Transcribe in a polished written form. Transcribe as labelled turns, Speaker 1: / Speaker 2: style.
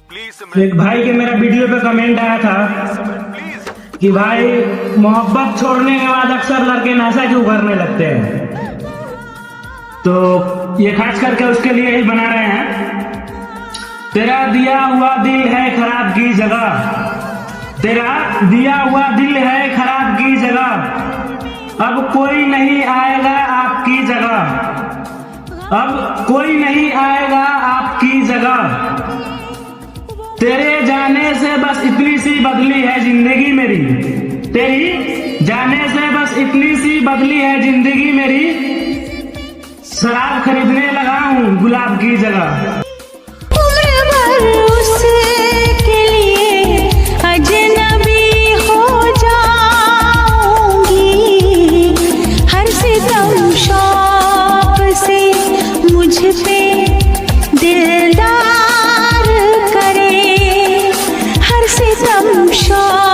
Speaker 1: एक भाई के मेरा वीडियो पे कमेंट आया था कि भाई मोहब्बत छोड़ने के बाद अक्सर लड़के नशा क्यों करने लगते हैं। तो ये खास करके उसके लिए ही बना रहे हैं। तेरा दिया हुआ दिल है खराब की जगह, तेरा दिया हुआ दिल है खराब की जगह, अब कोई नहीं आएगा आपकी जगह, अब कोई नहीं आएगा आपकी जगह। तेरे जाने से बस इतनी सी बदली है जिंदगी मेरी, तेरी जाने से बस इतनी सी बदली है जिंदगी मेरी, शराब खरीदने लगा हूँ गुलाब की जगह।
Speaker 2: उम्र भर उसके लिए अजनबी हो जाऊंगी, हर सितम शौक से मुझ पे दिलदार करे, हर सितम शौक